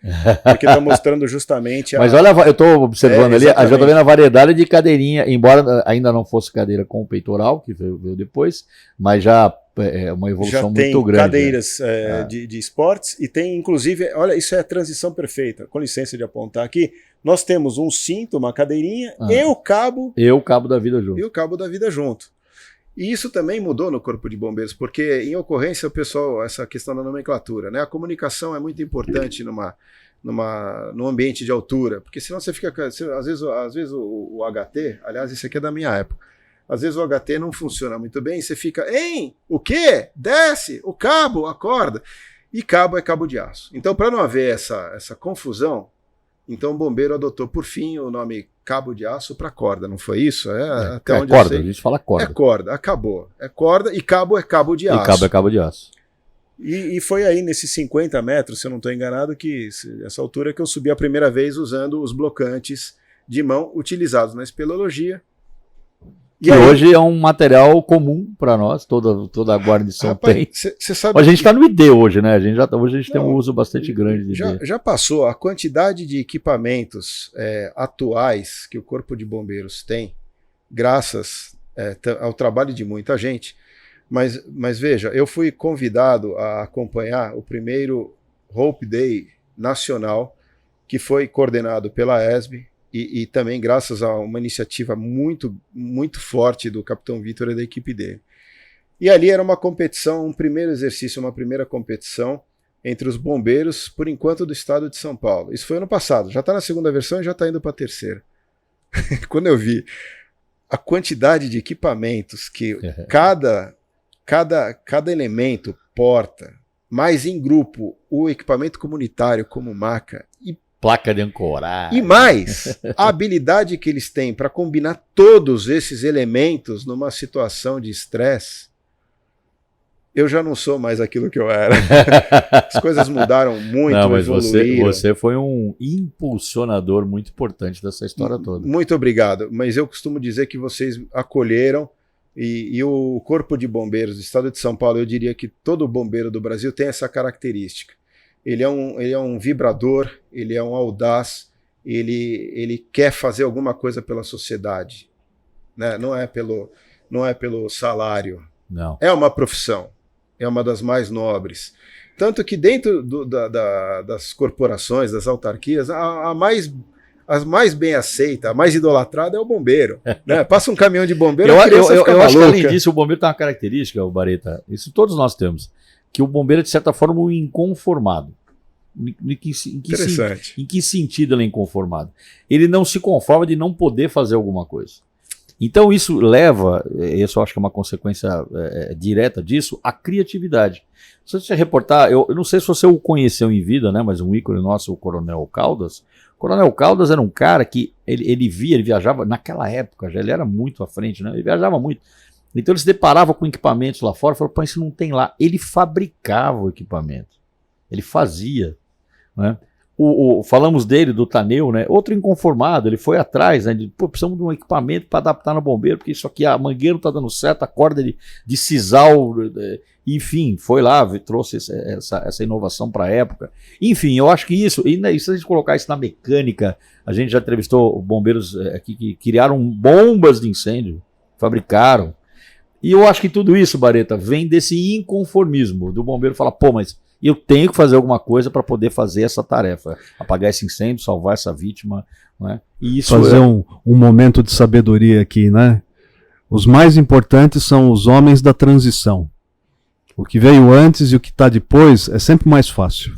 porque está mostrando justamente Mas olha, eu estou observando ali, já estou vendo a variedade de cadeirinha, embora ainda não fosse cadeira com peitoral, que veio depois, mas já é uma evolução muito grande. Já tem cadeiras de esportes e tem, inclusive, olha, isso é a transição perfeita. Com licença de apontar aqui, nós temos um cinto, uma cadeirinha e o cabo. E o cabo da vida junto. E o cabo da vida junto. E isso também mudou no Corpo de Bombeiros, porque em ocorrência o pessoal, essa questão da nomenclatura, né? A comunicação é muito importante num ambiente de altura, porque senão você fica, às vezes o HT, aliás, esse aqui é da minha época, às vezes o HT não funciona muito bem, você fica, hein, o quê? Desce, o cabo, a corda. E cabo é cabo de aço. Então, para não haver essa confusão, então o bombeiro adotou, por fim, o nome cabo de aço para corda, não foi isso? Até onde corda, a gente fala corda. É corda, acabou. É corda e cabo é cabo de aço. E cabo é cabo de aço. E foi aí nesses 50 metros, se eu não estou enganado, que essa altura que eu subi a primeira vez usando os blocantes de mão utilizados na espeleologia. Que hoje é um material comum para nós, toda a guarnição tem. Você sabe a gente está no ID hoje, né? Hoje a gente tem um uso bastante grande de ID. Já passou a quantidade de equipamentos atuais que o Corpo de Bombeiros tem, graças ao trabalho de muita gente. Mas veja, eu fui convidado a acompanhar o primeiro Hope Day nacional, que foi coordenado pela ESB, e também graças a uma iniciativa muito, muito forte do Capitão Vitor e da equipe dele. E ali era uma competição, um primeiro exercício, uma primeira competição entre os bombeiros, por enquanto, do estado de São Paulo. Isso foi ano passado, já está na segunda versão e já está indo para a terceira. Quando eu vi a quantidade de equipamentos que cada elemento porta, mais em grupo o equipamento comunitário como maca e placa de ancoragem. E mais, a habilidade que eles têm para combinar todos esses elementos numa situação de estresse, eu já não sou mais aquilo que eu era. As coisas mudaram muito, não, mas evoluíram. Você foi um impulsionador muito importante dessa história toda. Muito obrigado, mas eu costumo dizer que vocês acolheram e o Corpo de Bombeiros do Estado de São Paulo, eu diria que todo bombeiro do Brasil tem essa característica. Ele é um vibrador, ele é um audaz, ele quer fazer alguma coisa pela sociedade, né? Não é pelo salário. Não. É uma profissão, é uma das mais nobres. Tanto que dentro das corporações, das autarquias, a mais bem aceita, a mais idolatrada é o bombeiro. Né? Passa um caminhão de bombeiro, eu acho que além disso o bombeiro tem uma característica, o Bareta, isso todos nós temos, que o bombeiro é, de certa forma, um inconformado. Em que sentido ele é inconformado? Ele não se conforma de não poder fazer alguma coisa. Então isso leva, isso eu acho que é uma consequência direta disso, a criatividade. Se você reportar, eu não sei se você o conheceu em vida, né, mas um ícone nosso, o Coronel Caldas. O Coronel Caldas era um cara que ele viajava, naquela época, já ele era muito à frente, né, ele viajava muito. Então ele se deparava com equipamentos lá fora e falou, pô, isso não tem lá. Ele fabricava o equipamento, ele fazia. Né? Falamos dele, do Taneu, né? Outro inconformado, ele foi atrás, né? Precisamos de um equipamento para adaptar no bombeiro, porque isso aqui, a mangueira não está dando certo, a corda de sisal, enfim, foi lá, trouxe essa inovação para a época. Enfim, eu acho que isso, e se a gente colocar isso na mecânica, a gente já entrevistou bombeiros aqui que criaram bombas de incêndio, fabricaram. E eu acho que tudo isso, Bareta, vem desse inconformismo do bombeiro falar, pô, mas eu tenho que fazer alguma coisa para poder fazer essa tarefa, apagar esse incêndio, salvar essa vítima, né? E isso fazer um momento de sabedoria aqui, né? Os mais importantes são os homens da transição. O que veio antes e o que está depois é sempre mais fácil.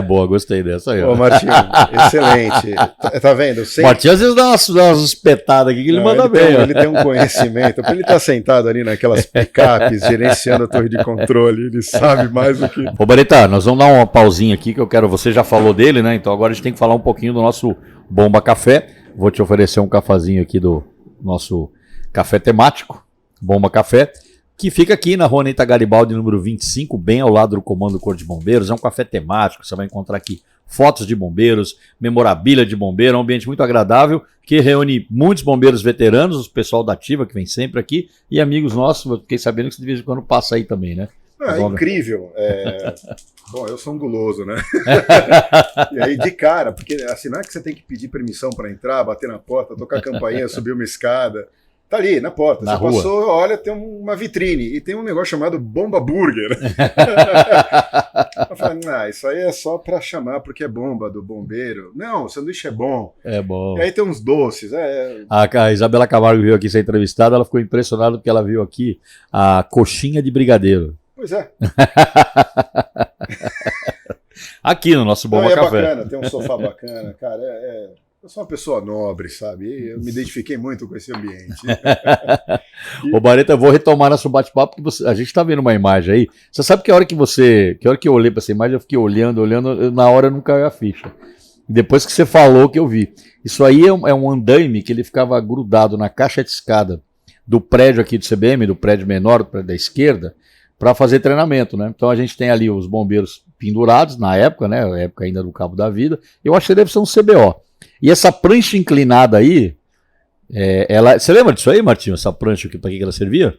Boa, gostei dessa aí. Ô, Martinho, excelente. Tá vendo? O Martinho às vezes dá umas espetadas aqui que ele manda bem. Ele tem um conhecimento. Ele tá sentado ali naquelas picapes, gerenciando a torre de controle. Ele sabe mais do que... Ô, Bareta, nós vamos dar uma pausinha aqui que eu quero... Você já falou dele, né? Então agora a gente tem que falar um pouquinho do nosso Bomba Café. Vou te oferecer um cafazinho aqui do nosso café temático, Bomba Café, que fica aqui na Rua Garibaldi, número 25, bem ao lado do Comando do Corpo de Bombeiros. É um café temático, você vai encontrar aqui fotos de bombeiros, memorabilia de bombeiro, é um ambiente muito agradável, que reúne muitos bombeiros veteranos, o pessoal da Ativa, que vem sempre aqui, e amigos nossos, eu fiquei sabendo que de vez em quando passa aí também, né? É incrível. Bom, eu sou um guloso, né? E aí, de cara, porque assim, não é que você tem que pedir permissão para entrar, bater na porta, tocar campainha, subir uma escada. Tá ali, na porta. Na você rua. passou, olha, tem uma vitrine e tem um negócio chamado Bomba Burger. Eu falei, isso aí é só para chamar porque é bomba do bombeiro. Não, o sanduíche é bom. É bom. E aí tem uns doces. A Isabela Camargo veio aqui ser entrevistada, ela ficou impressionada porque ela viu aqui a coxinha de brigadeiro. Pois é. Aqui no nosso Bomba É Café. bacana, tem um sofá bacana, cara. Eu sou uma pessoa nobre, sabe? E eu me identifiquei muito com esse ambiente. Ô Bareta, eu vou retomar nosso bate-papo, porque a gente tá vendo uma imagem aí. Você sabe que a hora que eu olhei para essa imagem, eu fiquei olhando, na hora não caiu a ficha. Depois que você falou que eu vi. Isso aí é um andaime que ele ficava grudado na caixa de escada do prédio aqui do CBM, do prédio menor, do prédio da esquerda, para fazer treinamento, né? Então a gente tem ali os bombeiros pendurados na época, né? A época ainda do Cabo da Vida. Eu acho que deve ser um CBO. E essa prancha inclinada aí, você lembra disso aí, Martinho? Essa prancha aqui, para que ela servia?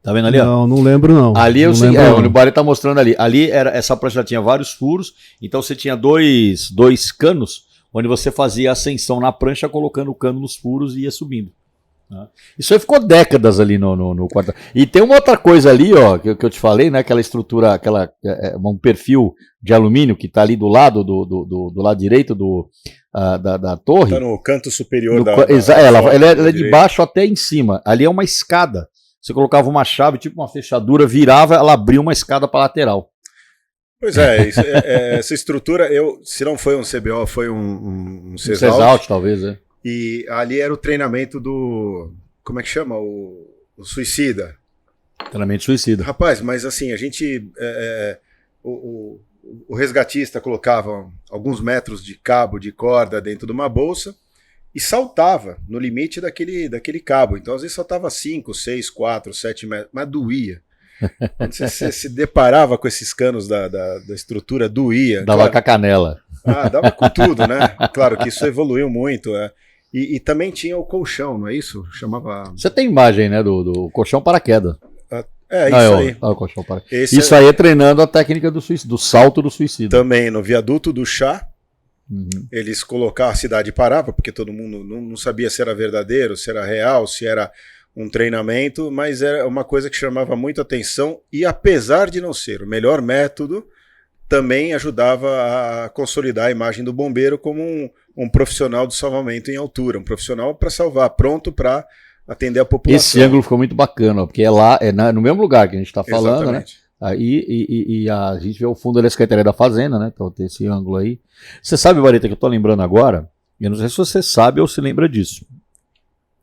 Tá vendo ali? Não lembro não. Ali não lembro, onde o Bareta tá mostrando ali. Ali essa prancha tinha vários furos, então você tinha dois canos, onde você fazia ascensão na prancha, colocando o cano nos furos e ia subindo. Isso aí ficou décadas ali no quarto. E tem uma outra coisa ali, ó, que eu te falei, né? Aquela estrutura, um perfil de alumínio que está ali do lado do lado direito da torre. Tá no canto superior ela é de baixo até em cima. Ali é uma escada. Você colocava uma chave, tipo uma fechadura, virava, ela abria uma escada para lateral. Pois é, essa estrutura, se não foi um CBO, foi um Cesalt, talvez, é. E ali era o treinamento do. Como é que chama? O suicida. Treinamento suicida. Rapaz, mas assim, a gente. O resgatista colocava alguns metros de cabo, de corda dentro de uma bolsa e saltava no limite daquele cabo. Então, às vezes, saltava 5, 6, 4, 7 metros, mas doía. Quando você se deparava com esses canos da estrutura, doía. Dava com a canela. Dava com tudo, né? Claro que isso evoluiu muito. E também tinha o colchão, não é isso? Chamava. Você tem imagem, né, do colchão paraquedas. Isso aí. O colchão paraquedas. Isso aí é treinando a técnica do salto do suicida. Também no viaduto do chá, eles colocavam, a cidade parava, porque todo mundo não sabia se era verdadeiro, se era real, se era um treinamento, mas era uma coisa que chamava muito atenção e, apesar de não ser o melhor método, também ajudava a consolidar a imagem do bombeiro como um profissional do salvamento em altura, um profissional para salvar, pronto para atender a população. Esse ângulo ficou muito bacana, porque no mesmo lugar que a gente está falando, exatamente, né? Aí a gente vê o fundo da Secretaria da Fazenda, né? Então tem esse ângulo aí. Você sabe, Bareta, que eu estou lembrando agora, eu não sei se você sabe ou se lembra disso,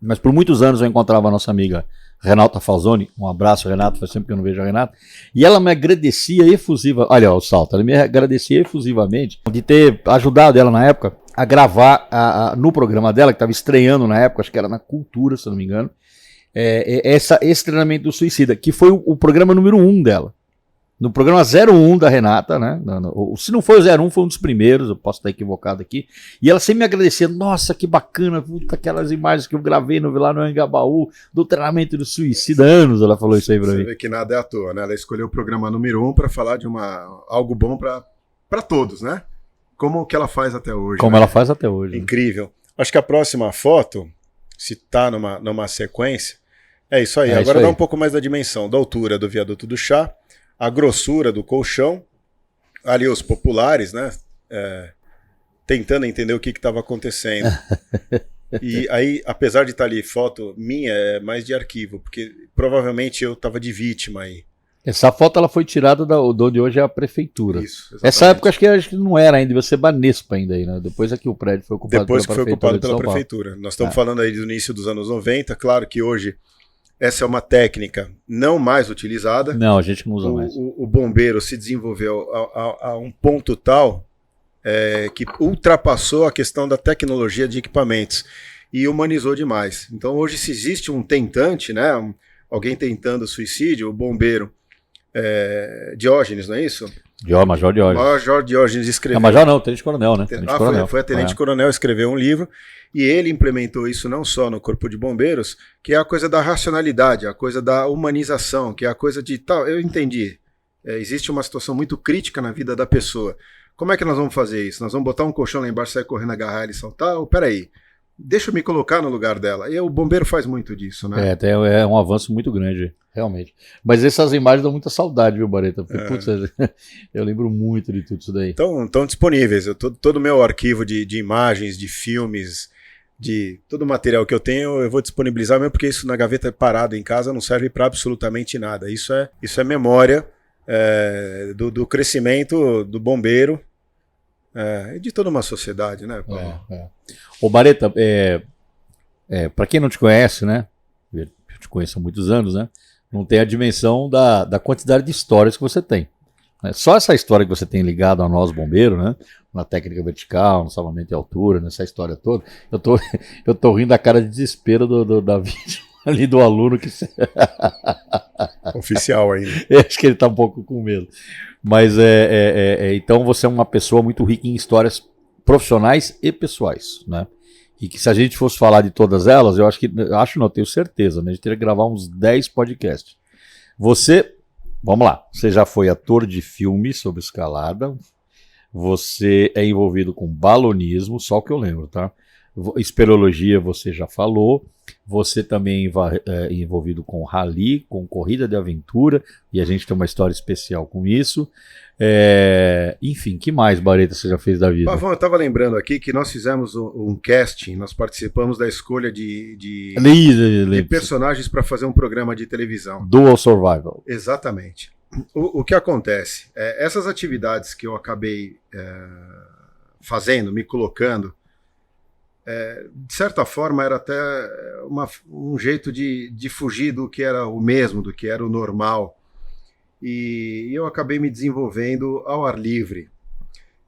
mas por muitos anos eu encontrava a nossa amiga Renata Falzoni, um abraço, Renata, faz tempo que eu não vejo a Renata, e ela me agradecia efusivamente, olha o salto, ela me agradecia efusivamente de ter ajudado ela na época a gravar no programa dela, que estava estreando na época, acho que era na Cultura, se eu não me engano, esse treinamento do suicida, que foi o programa número 1 dela. No programa 01 da Renata, né? Se não foi o 01, foi um dos primeiros, eu posso estar equivocado aqui. E ela sempre me agradecia, nossa, que bacana, puta, aquelas imagens que eu gravei lá no Anhangabaú, do treinamento do suicida, anos ela falou isso aí pra mim. Você vê que nada é à toa, né? Ela escolheu o programa número 1 para falar de algo bom para todos, né? Como que ela faz até hoje. Como ela faz até hoje. Incrível. Né? Acho que a próxima foto, se tá numa sequência, é isso aí. Agora dá um pouco mais da dimensão, da altura do viaduto do chá, a grossura do colchão, ali os populares, né, tentando entender o que estava acontecendo. E aí, apesar de estar ali foto minha, é mais de arquivo, porque provavelmente eu estava de vítima aí. Essa foto ela foi tirada de onde hoje é a prefeitura. Isso, exatamente. Essa época acho que não era ainda, devia ser Banespa ainda aí, né? Depois é que o prédio foi ocupado pela prefeitura. Nós estamos falando aí do início dos anos 90, claro que hoje essa é uma técnica não mais utilizada. Não, a gente não usa mais. O bombeiro se desenvolveu a um ponto tal que ultrapassou a questão da tecnologia de equipamentos e humanizou demais. Então hoje, se existe um tentante, né, alguém tentando suicídio, o bombeiro Diógenes, não é isso? Major Diógenes. Major Diógenes escreveu. Não, Major não, Tenente Coronel, né? Tenente Coronel. Foi a Tenente Coronel, escreveu um livro, e ele implementou isso não só no Corpo de Bombeiros, que é a coisa da racionalidade, a coisa da humanização, que é a coisa de tal. Eu entendi. Existe uma situação muito crítica na vida da pessoa. Como é que nós vamos fazer isso? Nós vamos botar um colchão lá embaixo, sair correndo, agarrar ele e saltar? Ou peraí, deixa eu me colocar no lugar dela. E o bombeiro faz muito disso, né? É um avanço muito grande, realmente. Mas essas imagens dão muita saudade, viu, Bareta? Porque, putz, eu lembro muito de tudo isso daí. Estão disponíveis. Todo o meu arquivo de imagens, de filmes, de todo o material que eu tenho, eu vou disponibilizar, mesmo porque isso na gaveta parado em casa não serve para absolutamente nada. Isso é memória do crescimento do bombeiro e de toda uma sociedade, né, Paulo? Ô, Bareta, para quem não te conhece, né? Eu te conheço há muitos anos, né? Não tem a dimensão da quantidade de histórias que você tem. Né? Só essa história que você tem ligada a nós bombeiros, né? Na técnica vertical, no salvamento de altura, nessa história toda, eu tô rindo da cara de desespero da vítima ali do aluno que oficial ainda. Acho que ele tá um pouco com medo. Mas então você é uma pessoa muito rica em histórias profissionais e pessoais, né? E que se a gente fosse falar de todas elas, eu tenho certeza, né? A gente teria que gravar uns 10 podcasts. Vamos lá, você já foi ator de filme sobre escalada, você é envolvido com balonismo, só o que eu lembro, tá? Espeleologia você já falou, você também é envolvido com rally, com corrida de aventura, e a gente tem uma história especial com isso. Enfim, que mais, Bareta, você já fez da vida? Pavão, eu estava lembrando aqui que nós fizemos um casting, nós participamos da escolha de personagens para fazer um programa de televisão. Dual Survival. Exatamente. O que acontece? Essas atividades que eu acabei fazendo, me colocando, de certa forma era até um jeito de fugir do que era o mesmo, do que era o normal. E eu acabei me desenvolvendo ao ar livre.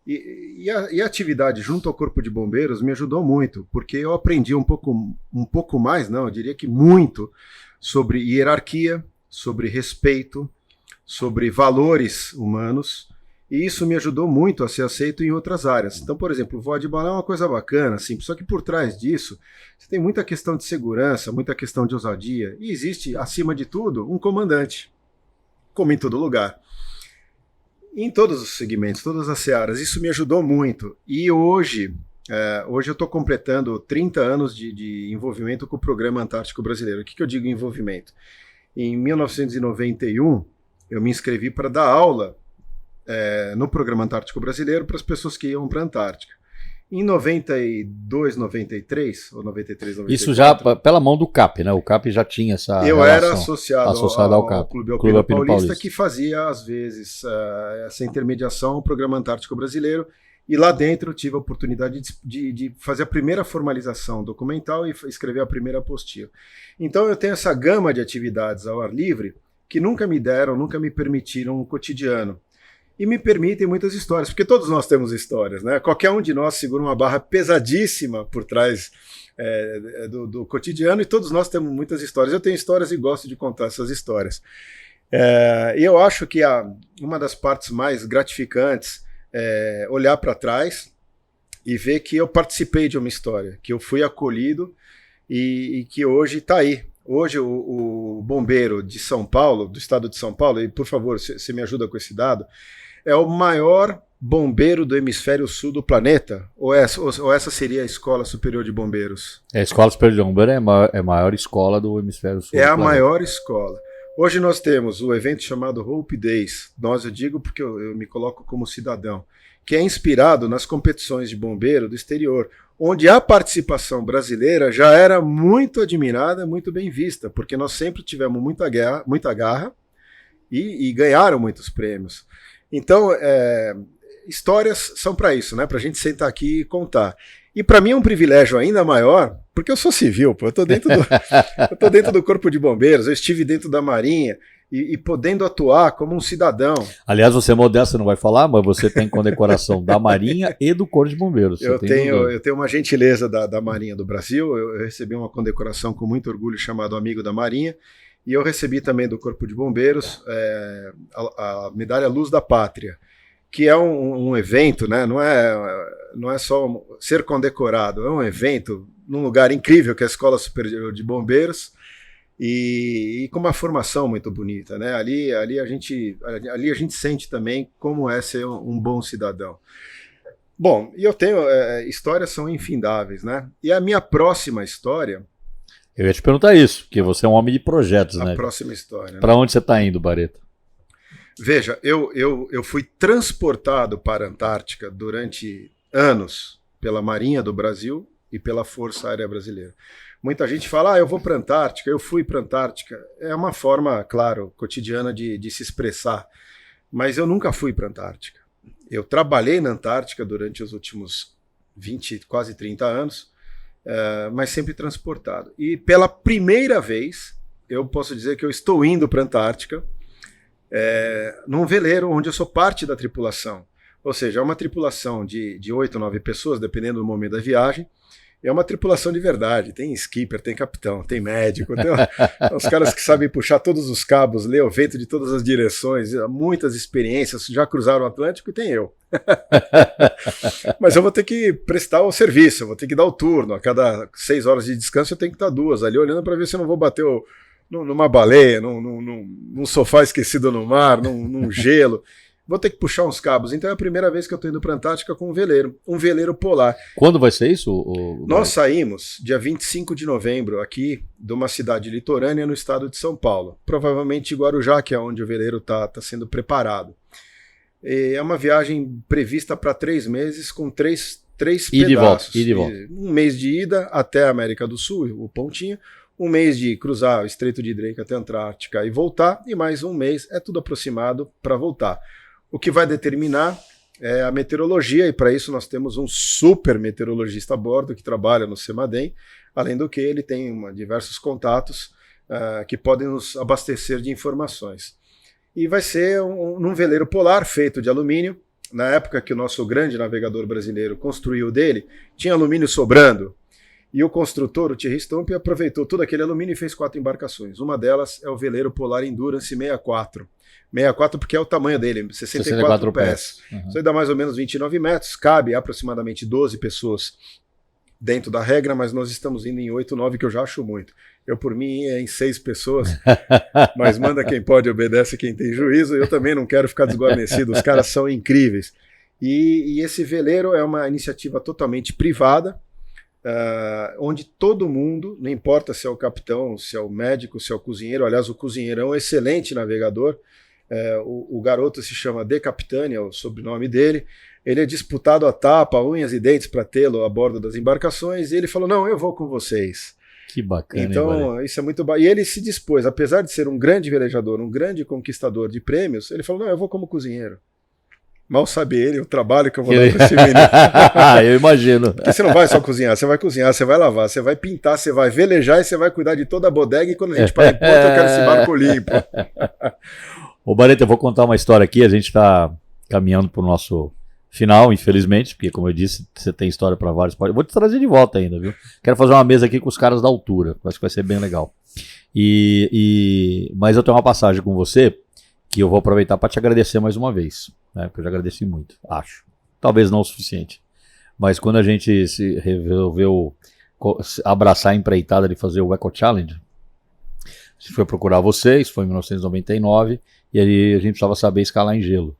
E a atividade junto ao Corpo de Bombeiros me ajudou muito, porque eu aprendi um pouco mais, não, eu diria que muito, sobre hierarquia, sobre respeito, sobre valores humanos, e isso me ajudou muito a ser aceito em outras áreas. Então, por exemplo, o voo de balão é uma coisa bacana, assim, só que por trás disso você tem muita questão de segurança, muita questão de ousadia, e existe, acima de tudo, um comandante, como em todo lugar. Em todos os segmentos, todas as searas, isso me ajudou muito. E hoje eu estou completando 30 anos de envolvimento com o Programa Antártico Brasileiro. O que eu digo envolvimento? Em 1991, eu me inscrevi para dar aula no Programa Antártico Brasileiro para as pessoas que iam para a Antártica. Em 92, 93, ou 93, 94... Isso já pela mão do CAP, né? O CAP já tinha essa relação. Eu era associado ao CAP, Clube Alpino Paulista, que fazia, às vezes, essa intermediação ao Programa Antártico Brasileiro, e lá dentro eu tive a oportunidade de fazer a primeira formalização documental e escrever a primeira apostila. Então eu tenho essa gama de atividades ao ar livre que nunca me permitiram um cotidiano. E me permitem muitas histórias, porque todos nós temos histórias, né? Qualquer um de nós segura uma barra pesadíssima por trás do cotidiano, e todos nós temos muitas histórias. Eu tenho histórias e gosto de contar essas histórias. E eu acho que uma das partes mais gratificantes é olhar para trás e ver que eu participei de uma história, que eu fui acolhido e que hoje está aí. Hoje o bombeiro de São Paulo, do estado de São Paulo, e por favor, você me ajuda com esse dado, é o maior bombeiro do hemisfério sul do planeta? Ou essa seria a Escola Superior de Bombeiros? A Escola Superior de Bombeiros é a maior escola do hemisfério sul. É a maior escola. Hoje nós temos o evento chamado Hope Days. Eu digo porque eu me coloco como cidadão, que é inspirado nas competições de bombeiro do exterior, onde a participação brasileira já era muito admirada, muito bem vista, porque nós sempre tivemos muita garra e ganharam muitos prêmios. Então, histórias são para isso, né? Para a gente sentar aqui e contar. E para mim é um privilégio ainda maior, porque eu sou civil, eu estou dentro do Corpo de Bombeiros, eu estive dentro da Marinha, e podendo atuar como um cidadão. Aliás, você é modesto, você não vai falar, mas você tem condecoração da Marinha e do Corpo de Bombeiros. Eu tenho uma gentileza da Marinha do Brasil, eu recebi uma condecoração com muito orgulho chamado Amigo da Marinha, E eu recebi também do Corpo de Bombeiros a medalha Luz da Pátria, que é um evento, né? Não é só ser condecorado, é um evento num lugar incrível que é a Escola Superior de Bombeiros e com uma formação muito bonita, né? Ali a gente sente também como é ser um bom cidadão. Bom, e eu tenho histórias são infindáveis, né? E a minha próxima história. Eu ia te perguntar isso, porque você é um homem de projetos, né? A próxima história. Para onde você está indo, Barreto? Veja, eu fui transportado para a Antártica durante anos pela Marinha do Brasil e pela Força Aérea Brasileira. Muita gente fala, eu vou para a Antártica, eu fui para a Antártica. É uma forma, claro, cotidiana de se expressar, mas eu nunca fui para a Antártica. Eu trabalhei na Antártica durante os últimos 20, quase 30 anos, mas sempre transportado. E pela primeira vez, eu posso dizer que eu estou indo para a Antártica, num veleiro onde eu sou parte da tripulação. Ou seja, é uma tripulação de 8 ou 9 pessoas, dependendo do momento da viagem. É uma tripulação de verdade. Tem skipper, tem capitão, tem médico, tem os caras que sabem puxar todos os cabos, ler o vento de todas as direções, muitas experiências, já cruzaram o Atlântico e tem eu. Mas eu vou ter que prestar o serviço, eu vou ter que dar o turno. A cada 6 horas de descanso eu tenho que estar 2 ali olhando para ver se eu não vou bater numa baleia, num sofá esquecido no mar, num gelo. Vou ter que puxar uns cabos. Então é a primeira vez que eu estou indo para a Antártica com um veleiro polar. Quando vai ser isso? Nós saímos dia 25 de novembro aqui de uma cidade litorânea no estado de São Paulo. Provavelmente Guarujá, que é onde o veleiro está sendo preparado. E é uma viagem prevista para 3 meses com três pedaços. E de volta. Um mês de ida até a América do Sul, o Pontinho. Um mês de cruzar o Estreito de Drake até a Antártica e voltar. E mais um mês, é tudo aproximado para voltar. O que vai determinar é a meteorologia, e para isso nós temos um super meteorologista a bordo que trabalha no CEMADEM, além do que ele tem diversos contatos que podem nos abastecer de informações. E vai ser num veleiro polar feito de alumínio. Na época que o nosso grande navegador brasileiro construiu o dele, tinha alumínio sobrando. E o construtor, o Thierry Stomp, aproveitou todo aquele alumínio e fez 4 embarcações. Uma delas é o veleiro Polar Endurance 64. 64 porque é o tamanho dele, 64 pés. Uhum. Isso aí dá mais ou menos 29 metros, cabe aproximadamente 12 pessoas dentro da regra, mas nós estamos indo em 8, 9, que eu já acho muito. Eu, por mim, ia em 6 pessoas, mas manda quem pode, obedece quem tem juízo. Eu também não quero ficar desguarnecido, os caras são incríveis. E esse veleiro é uma iniciativa totalmente privada, onde todo mundo, não importa se é o capitão, se é o médico, se é o cozinheiro, aliás, o cozinheiro é um excelente navegador, o garoto se chama De Capitani, é o sobrenome dele, ele é disputado a tapa, unhas e dentes para tê-lo a bordo das embarcações, e ele falou, não, eu vou com vocês. Que bacana. Então, isso é muito bacana. E ele se dispôs, apesar de ser um grande velejador, um grande conquistador de prêmios, ele falou, não, eu vou como cozinheiro. Mal sabe ele o trabalho que eu vou dar para esse menino. Eu imagino. Porque você não vai só cozinhar, você vai lavar, você vai pintar, você vai velejar e você vai cuidar de toda a bodega, e quando a gente para em ponta, eu quero esse barco limpo. Ô Barreto, eu vou contar uma história aqui, a gente está caminhando para o nosso final, infelizmente, porque como eu disse, você tem história para vários. Eu vou te trazer de volta ainda, viu? Quero fazer uma mesa aqui com os caras da altura, acho que vai ser bem legal. Mas eu tenho uma passagem com você que eu vou aproveitar para te agradecer mais uma vez, né? Porque eu já agradeci muito, acho. Talvez não o suficiente. Mas quando a gente se resolveu abraçar a empreitada de fazer o Eco Challenge, a gente foi procurar vocês, foi em 1999, e aí a gente precisava saber escalar em gelo.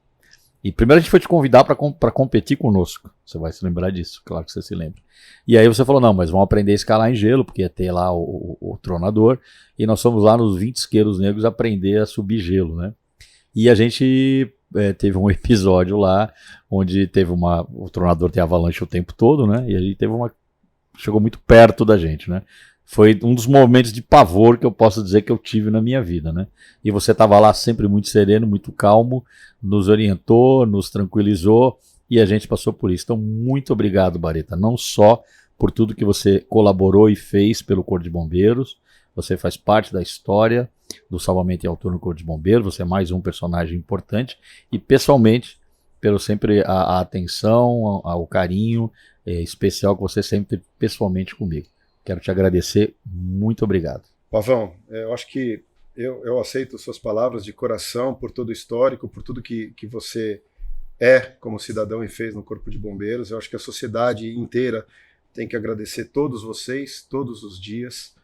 E primeiro a gente foi te convidar para competir conosco. Você vai se lembrar disso, claro que você se lembra. E aí você falou, não, mas vamos aprender a escalar em gelo, porque ia ter lá o tronador, e nós fomos lá nos 20 isqueiros negros aprender a subir gelo, né? E a gente teve um episódio lá, onde teve o tronador tem avalanche o tempo todo, né? E a gente chegou muito perto da gente, né? Foi um dos momentos de pavor que eu posso dizer que eu tive na minha vida, né? E você estava lá sempre muito sereno, muito calmo, nos orientou, nos tranquilizou, e a gente passou por isso. Então, muito obrigado, Bareta, não só por tudo que você colaborou e fez pelo Corpo de Bombeiros, você faz parte da história do salvamento em altura no Corpo de Bombeiros, você é mais um personagem importante, e pessoalmente, pelo sempre a atenção, o carinho especial que você sempre teve pessoalmente comigo. Quero te agradecer, muito obrigado. Pavão, eu acho que eu aceito suas palavras de coração por todo o histórico, por tudo que você é como cidadão e fez no Corpo de Bombeiros. Eu acho que a sociedade inteira tem que agradecer todos vocês, todos os dias.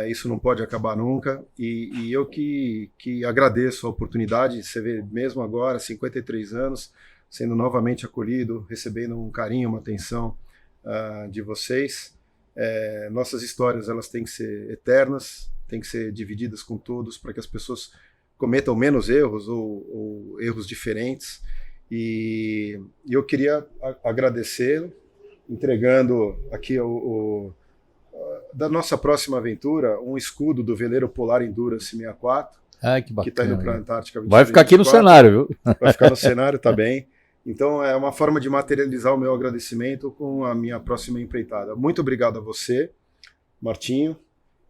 Isso não pode acabar nunca. E eu que agradeço a oportunidade, você vê mesmo agora, 53 anos, sendo novamente acolhido, recebendo um carinho, uma atenção de vocês. Nossas histórias, elas têm que ser eternas, têm que ser divididas com todos para que as pessoas cometam menos erros ou erros diferentes. E eu queria agradecer, entregando aqui da nossa próxima aventura um escudo do veleiro Polar Endurance 64, que bacana, está indo para a Antártica. Vai ficar aqui no cenário, viu? Vai ficar no cenário, tá bem. Então é uma forma de materializar o meu agradecimento com a minha próxima empreitada. Muito obrigado a você, Martinho,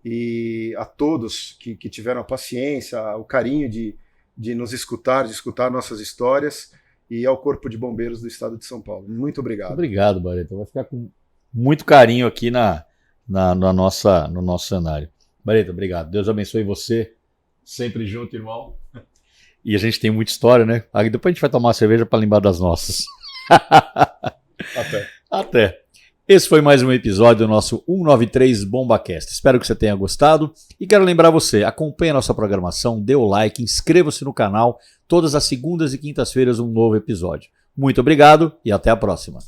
e a todos que tiveram a paciência, o carinho de nos escutar, de escutar nossas histórias, e ao Corpo de Bombeiros do Estado de São Paulo. Muito obrigado. Obrigado, Barreto. Vai ficar com muito carinho aqui no nosso cenário. Barreto, obrigado. Deus abençoe você. Sempre junto, irmão. E a gente tem muita história, né? Aí depois a gente vai tomar uma cerveja para lembrar das nossas. Até. Esse foi mais um episódio do nosso 193 BombaCast. Espero que você tenha gostado. E quero lembrar você, acompanhe a nossa programação, dê o like, inscreva-se no canal. Todas as segundas e quintas-feiras um novo episódio. Muito obrigado e até a próxima.